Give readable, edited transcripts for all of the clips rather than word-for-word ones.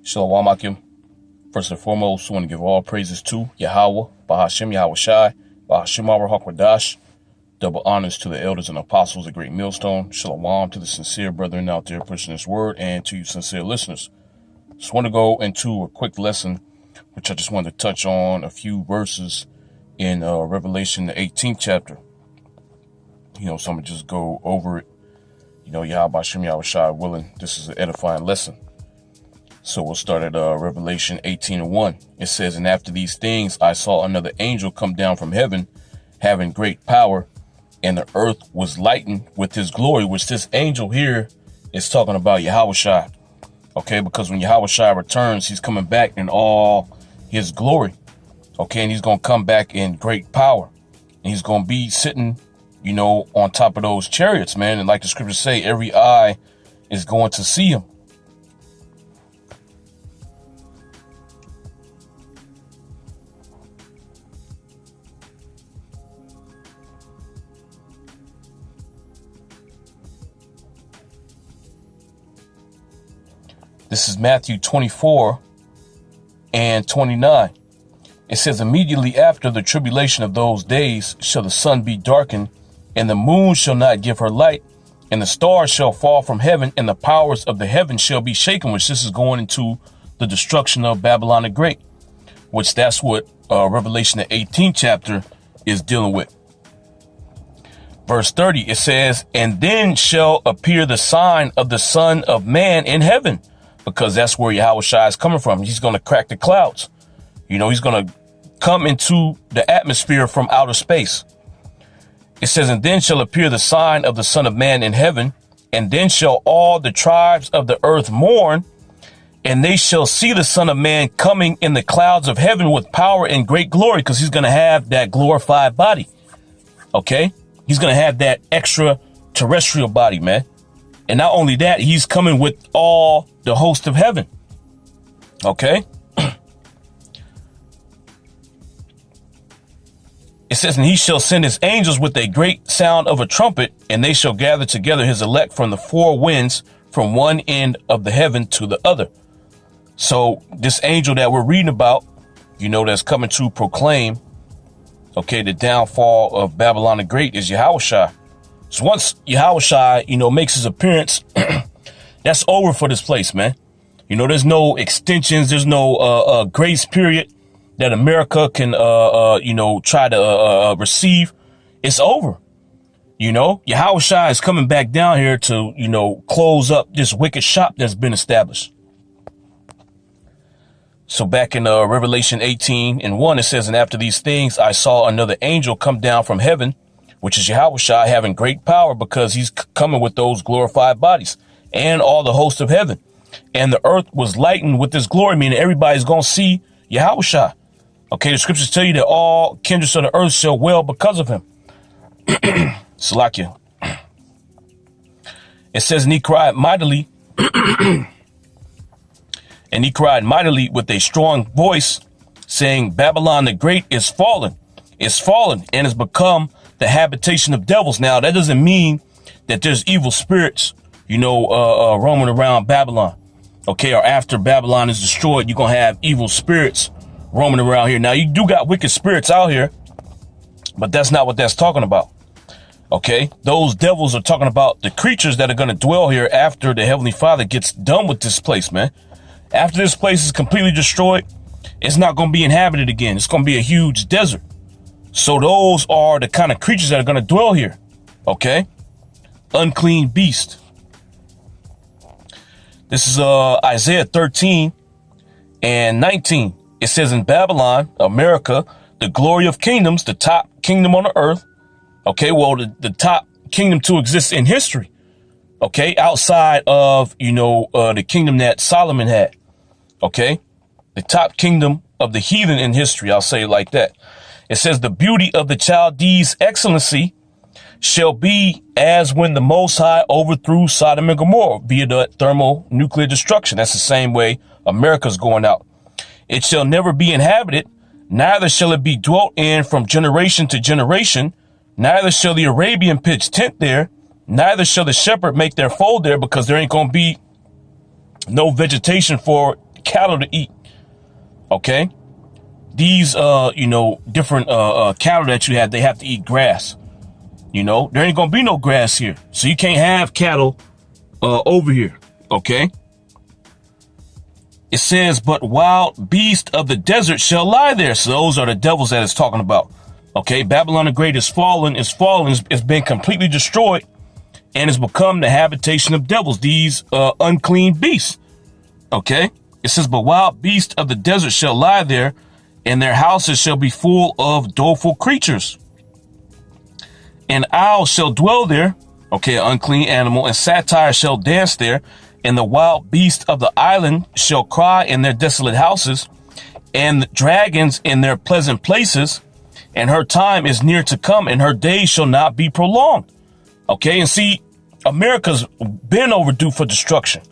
Shalom Akim. First and foremost, I want to give all praises to Yahweh, Bahashim Yahweh Shai, Bahashim Hakwadash. Double honors to the elders and apostles of Great Millstone. Shalom to the sincere brethren out there pushing this word, and to you sincere listeners. Just want to go into a quick lesson, which I just wanted to touch on a few verses in Revelation, the 18th chapter. So I'm going to just go over it. Yahweh Bahashim Yahweh Shai willing, this is an edifying lesson. So we'll start at Revelation 18:1. It says, "And after these things I saw another angel come down from heaven, having great power, and the earth was lightened with his glory," which this angel here is talking about Yahweh Shai. Okay, because when Yahweh Shai returns, he's coming back in all his glory. Okay, and he's going to come back in great power. And he's going to be sitting, on top of those chariots, man. And like the scriptures say, every eye is going to see him. This is Matthew 24 and 29. It says, "Immediately after the tribulation of those days shall the sun be darkened, and the moon shall not give her light, and the stars shall fall from heaven, and the powers of the heavens shall be shaken," which this is going into the destruction of Babylon the Great, which that's what Revelation the 18th chapter is dealing with. Verse 30, it says, "And then shall appear the sign of the Son of Man in heaven," because that's where Yahweh Shai is coming from. He's going to crack the clouds. He's going to come into the atmosphere from outer space. It says, "And then shall appear the sign of the Son of Man in heaven, and then shall all the tribes of the earth mourn, and they shall see the Son of Man coming in the clouds of heaven with power and great glory," because he's going to have that glorified body. Okay? He's going to have that extraterrestrial body, man. And not only that, he's coming with all the host of heaven. Okay? It says, "And he shall send his angels with a great sound of a trumpet, and they shall gather together his elect from the four winds, from one end of the heaven to the other." So this angel that we're reading about, that's coming to proclaim, the downfall of Babylon the Great is Yahweh Shai. So once Yahweh Shai, makes his appearance, that's over for this place, man. There's no extensions. There's no grace period that America can, try to receive. It's over. Yahweh Shai is coming back down here to, close up this wicked shop that's been established. So back in Revelation 18:1, it says, "And after these things I saw another angel come down from heaven, which is Yahweh Shai, having great power, because he's coming with those glorified bodies and all the host of heaven. And the earth was lightened with his glory," meaning everybody's going to see Yahweh Shai. Okay, the scriptures tell you that all kindreds of the earth shall wail because of him. Salakia. It says, "And he cried mightily, and he cried mightily with a strong voice, saying, Babylon the Great is fallen, and has become the habitation of devils." Now, that doesn't mean that there's evil spirits, roaming around Babylon. Okay, or after Babylon is destroyed, you're going to have evil spirits roaming around here. Now, you do got wicked spirits out here, but that's not what that's talking about. Okay, those devils are talking about the creatures that are going to dwell here after the Heavenly Father gets done with this place, man. After this place is completely destroyed, it's not going to be inhabited again. It's going to be a huge desert. So those are the kind of creatures that are going to dwell here. Okay, unclean beast. This is Isaiah 13 and 19. It says, "In Babylon, America, the glory of kingdoms, the top kingdom on the earth." Okay, well, the top kingdom to exist in history. Okay, outside of, the kingdom that Solomon had. Okay, the top kingdom of the heathen in history. I'll say it like that. It says, "The beauty of the Chaldees' excellency shall be as when the Most High overthrew Sodom and Gomorrah via the thermonuclear destruction." That's the same way America's going out. "It shall never be inhabited, neither shall it be dwelt in from generation to generation. Neither shall the Arabian pitch tent there, neither shall the shepherd make their fold there," because there ain't going to be no vegetation for cattle to eat. Okay. These, different cattle that you have, they have to eat grass. There ain't going to be no grass here. So you can't have cattle over here. Okay. It says, but wild beasts of the desert shall lie there. So those are the devils that it's talking about. Okay. Babylon the Great is fallen, it's been completely destroyed and has become the habitation of devils, these unclean beasts. Okay. It says, but wild beasts of the desert shall lie there, and their houses shall be full of doleful creatures. And owls shall dwell there, okay, an unclean animal, and satyrs shall dance there, and the wild beasts of the island shall cry in their desolate houses, and the dragons in their pleasant places, and her time is near to come, and her days shall not be prolonged. Okay, and see, America's been overdue for destruction.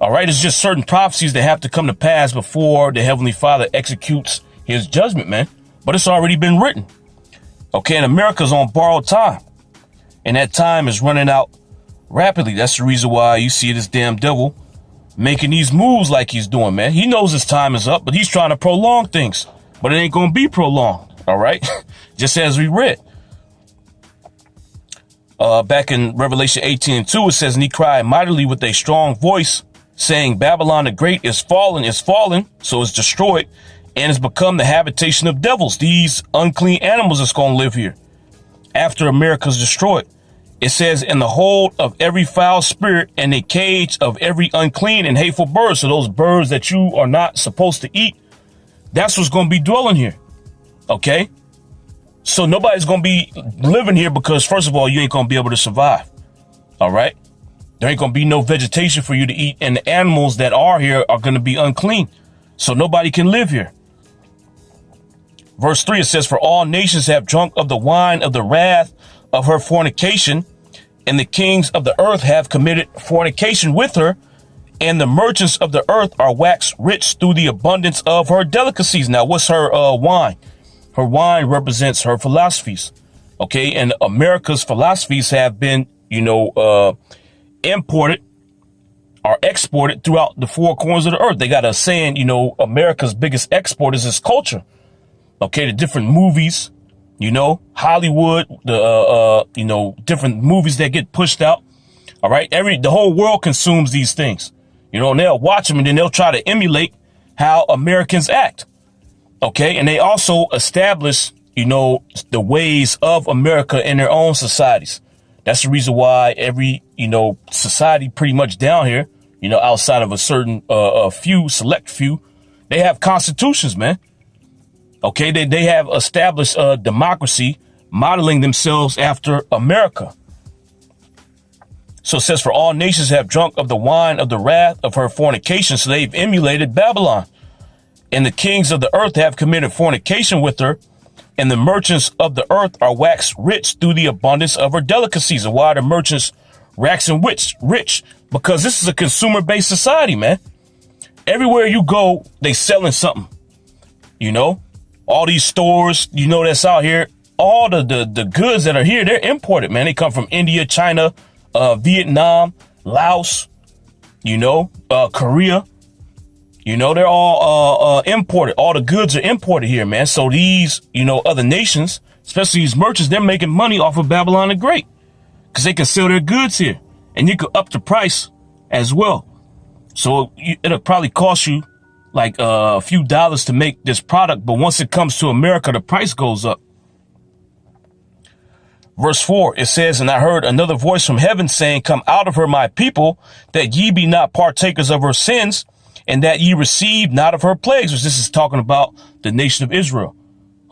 All right, it's just certain prophecies that have to come to pass before the Heavenly Father executes his judgment, man. But it's already been written. Okay, and America's on borrowed time. And that time is running out rapidly. That's the reason why you see this damn devil making these moves like he's doing, man. He knows his time is up, but he's trying to prolong things. But it ain't going to be prolonged, all right? Just as we read. Back in Revelation 18:2, it says, and he cried mightily with a strong voice, saying, Babylon the Great is fallen, so it's destroyed, and has become the habitation of devils, these unclean animals that's going to live here after America's destroyed. It says, in the hold of every foul spirit and a cage of every unclean and hateful bird. So those birds that you are not supposed to eat, that's what's going to be dwelling here. Okay. So nobody's going to be living here because, first of all, you ain't going to be able to survive. All right. There ain't going to be no vegetation for you to eat. And the animals that are here are going to be unclean. So nobody can live here. Verse 3, it says, for all nations have drunk of the wine of the wrath of her fornication, and the kings of the earth have committed fornication with her, and the merchants of the earth are waxed rich through the abundance of her delicacies. Now, what's her wine? Her wine represents her philosophies. Okay, and America's philosophies have been, imported or exported throughout the four corners of the earth. They got a saying, America's biggest export is its culture. Okay, the different movies, Hollywood, the different movies that get pushed out. All right, the whole world consumes these things, and they'll watch them and then they'll try to emulate how Americans act. Okay, and they also establish, the ways of America in their own societies. That's the reason why every, society pretty much down here, outside of a certain select few, they have constitutions, man. Okay, they have established a democracy modeling themselves after America. So it says, for all nations have drunk of the wine of the wrath of her fornication. So they've emulated Babylon. And the kings of the earth have committed fornication with her. And the merchants of the earth are waxed rich through the abundance of her delicacies. And why are the merchants waxing rich? Because this is a consumer-based society, man. Everywhere you go, they selling something, All these stores, that's out here, all the goods that are here, they're imported, man. They come from India, China, Vietnam, Laos, Korea. They're all imported. All the goods are imported here, man. So these, other nations, especially these merchants, they're making money off of Babylon the Great because they can sell their goods here and you could up the price as well. So it'll probably cost you like a few dollars to make this product. But once it comes to America, the price goes up. Verse 4, it says, and I heard another voice from heaven saying, come out of her, my people, that ye be not partakers of her sins, and that ye receive not of her plagues. Which this is talking about the nation of Israel,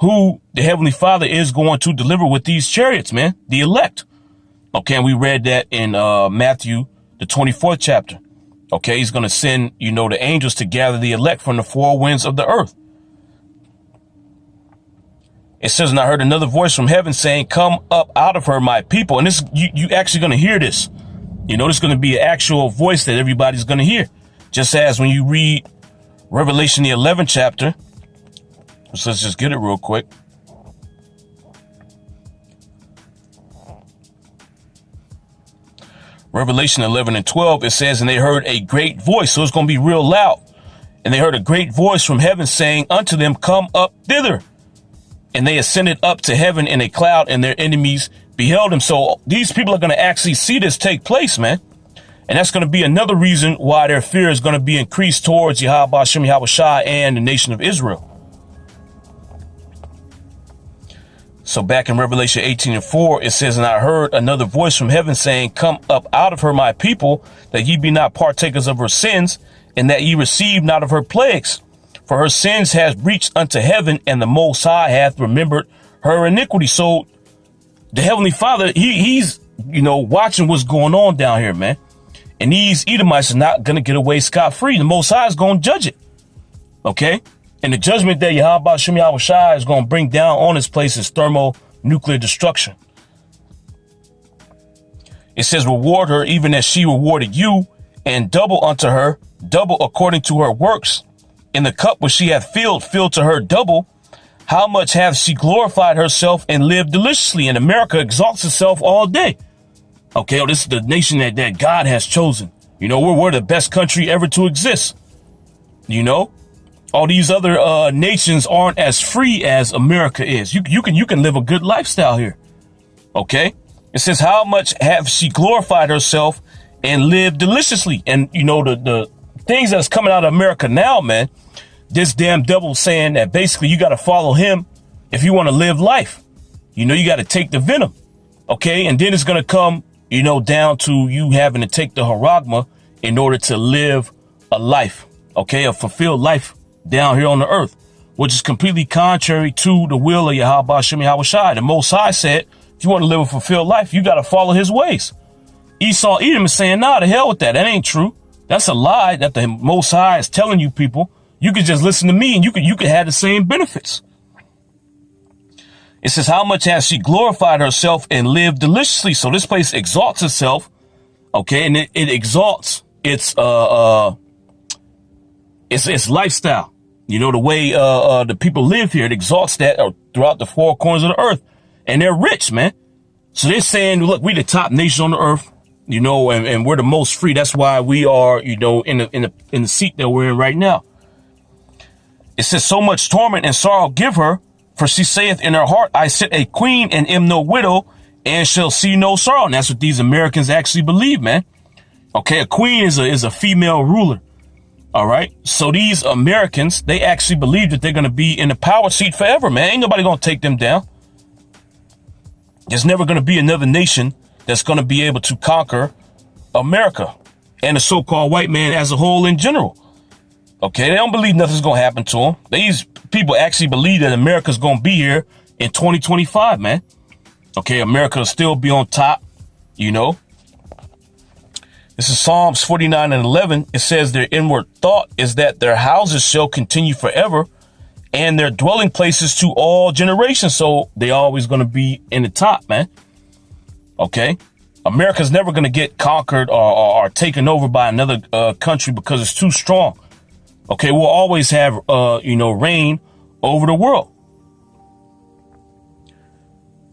who the Heavenly Father is going to deliver with these chariots, man, the elect. Okay, and we read that in Matthew, the 24th chapter. Okay, he's going to send, the angels to gather the elect from the four winds of the earth. It says, and I heard another voice from heaven saying, come up out of her, my people. And this, you actually going to hear this. There's going to be an actual voice that everybody's going to hear. Just as when you read Revelation, the 11th chapter. So let's just get it real quick. Revelation 11 and 12, it says, and they heard a great voice. So it's going to be real loud. And they heard a great voice from heaven saying unto them, come up thither. And they ascended up to heaven in a cloud, and their enemies beheld him. So these people are going to actually see this take place, man. And that's going to be another reason why their fear is going to be increased towards Yahweh Shem Yahweh Shai and the nation of Israel. So back in Revelation 18:4, it says, and I heard another voice from heaven saying, come up out of her, my people, that ye be not partakers of her sins, and that ye receive not of her plagues. For her sins has reached unto heaven, and the Most High hath remembered her iniquity. So the Heavenly Father, he's, watching what's going on down here, man. And these Edomites are not going to get away scot-free. The Most High is going to judge it. Okay? And the judgment that Yahweh Shem Yahweh Shai is going to bring down on this place is thermonuclear destruction. It says, reward her even as she rewarded you, and double unto her, double according to her works. In the cup which she hath filled, fill to her double. How much hath she glorified herself and lived deliciously? And America exalts itself all day. Okay, this is the nation that God has chosen. We're the best country ever to exist. All these other nations aren't as free as America is. You can live a good lifestyle here. Okay, it says, how much hath she glorified herself and lived deliciously? And the things that's coming out of America now, man, this damn devil saying that basically you got to follow him if you want to live life. You got to take the venom. Okay, and then it's going to come, down to you having to take the haragma in order to live a life. Okay, a fulfilled life down here on the earth, which is completely contrary to the will of Yahweh Shem Yahweh Shai. The Most High said, if you want to live a fulfilled life, you got to follow his ways. Esau Edom is saying, nah, the hell with that. That ain't true. That's a lie that the Most High is telling you people. You could just listen to me and you could have the same benefits. It says, how much has she glorified herself and lived deliciously? So this place exalts itself. Okay. And it exalts its lifestyle. The way the people live here, it exalts that throughout the four corners of the earth. And they're rich, man. So they're saying, look, we the top nation on the earth, and we're the most free. That's why we are, in the seat that we're in right now. It says, so much torment and sorrow give her, for she saith in her heart, I sit a queen and am no widow, and shall see no sorrow. And that's what these Americans actually believe, man. Okay, a queen is a female ruler. All right. So these Americans, they actually believe that they're going to be in the power seat forever, man. Ain't nobody going to take them down. There's never going to be another nation that's going to be able to conquer America and the so-called white man as a whole in general. Okay, they don't believe nothing's going to happen to them. These people actually believe that America's going to be here in 2025, man. Okay, America will still be on top, This is Psalms 49:11. It says their inward thought is that their houses shall continue forever and their dwelling places to all generations. So they always going to be in the top, man. Okay, America's never going to get conquered or taken over by another country because it's too strong. Okay, we'll always have, reign over the world.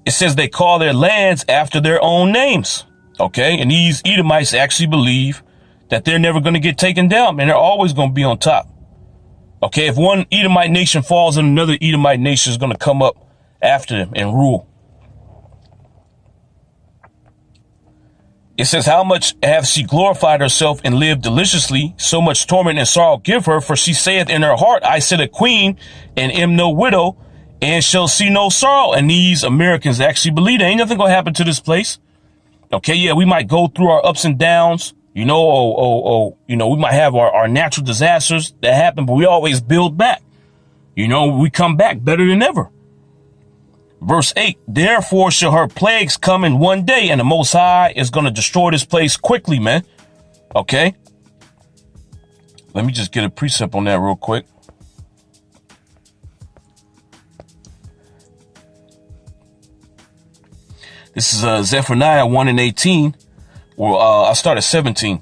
It says they call their lands after their own names. Okay, and these Edomites actually believe that they're never going to get taken down, man. They're always going to be on top. Okay, if one Edomite nation falls, then another Edomite nation is going to come up after them and rule. It says, how much hath she glorified herself and lived deliciously? So much torment and sorrow give her, for she saith in her heart, I sit a queen and am no widow, and shall see no sorrow. And these Americans actually believe there ain't nothing going to happen to this place. Okay, yeah, we might go through our ups and downs, we might have our natural disasters that happen, but we always build back. We come back better than ever. Verse 8, therefore shall her plagues come in one day, and the Most High is going to destroy this place quickly, man. Okay. Let me just get a precept on that real quick. This is Zephaniah 1:18. Well, I'll start at 17.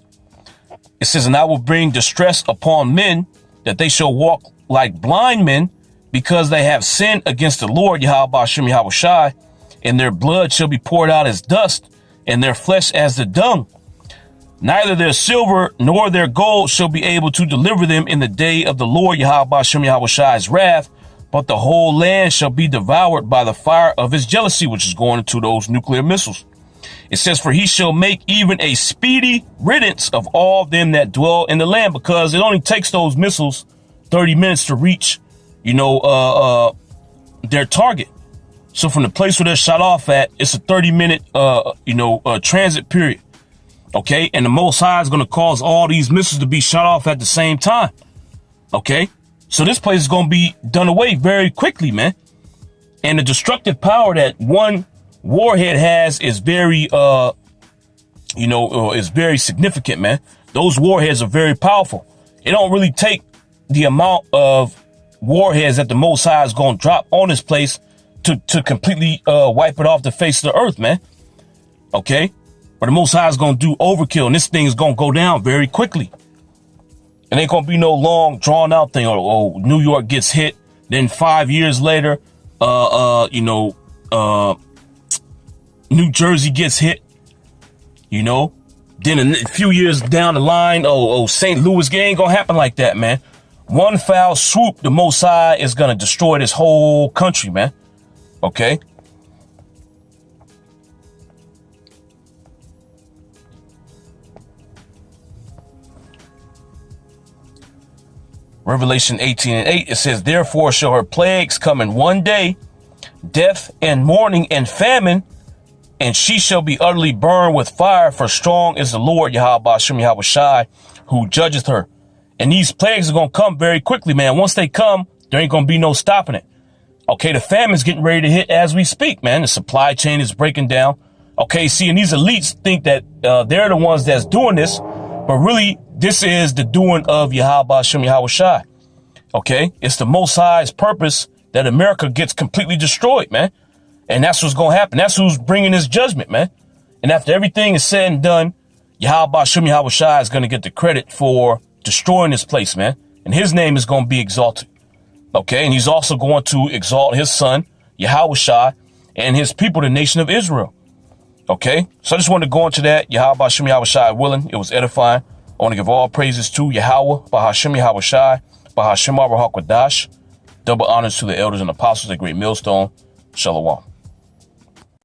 It says, and I will bring distress upon men, that they shall walk like blind men, because they have sinned against the Lord, Yahweh Shem Yahweh Shai, and their blood shall be poured out as dust, and their flesh as the dung. Neither their silver nor their gold shall be able to deliver them in the day of the Lord Yahweh Shem Yahweh Shai's wrath, but the whole land shall be devoured by the fire of his jealousy, which is going into those nuclear missiles. It says, for he shall make even a speedy riddance of all them that dwell in the land, because it only takes those missiles 30 minutes to reach, their target. So from the place where they're shot off at, it's a 30-minute, transit period. Okay. And the Most High is going to cause all these missiles to be shot off at the same time. Okay. So this place is going to be done away very quickly, man. And the destructive power that one warhead has is very, is very significant, man. Those warheads are very powerful. It don't really take the amount of warheads that the Most High is going to drop on this place to completely wipe it off the face of the earth, man. Okay. But the Most High is going to do overkill, and this thing is going to go down very quickly. It ain't going to be no long drawn out thing. Oh, New York gets hit. Then 5 years later, New Jersey gets hit, then a few years down the line, St. Louis, it ain't going to happen like that, man. One foul swoop, the Most High is going to destroy this whole country, man. Okay. Revelation 18:8, it says, therefore shall her plagues come in one day, death and mourning and famine, and she shall be utterly burned with fire, for strong is the Lord Yahweh Shem Yahweh Shai, who judgeth her. And these plagues are going to come very quickly, man. Once they come, there ain't going to be no stopping it. Okay, the famine's getting ready to hit as we speak, man. The supply chain is breaking down. Okay, see, and these elites think that they're the ones that's doing this, but really, this is the doing of Yahweh Shem Yahweh Shai. Okay, it's the Most High's purpose that America gets completely destroyed, man. And that's what's going to happen. That's who's bringing this judgment, man. And after everything is said and done, Yahweh Shem Yahweh Shai is going to get the credit for destroying this place, man. And his name is going to be exalted. Okay, and he's also going to exalt his son, Yahweh Shai, and his people, the nation of Israel. Okay, so I just wanted to go into that. Yahweh Shem Yahweh Shai willing. It was edifying. I want to give all praises to Yahweh, Bahashem Yahweh Shai, Bahashem Abraham Kwadash. Double honors to the elders and apostles at Great Millstone. Shalom.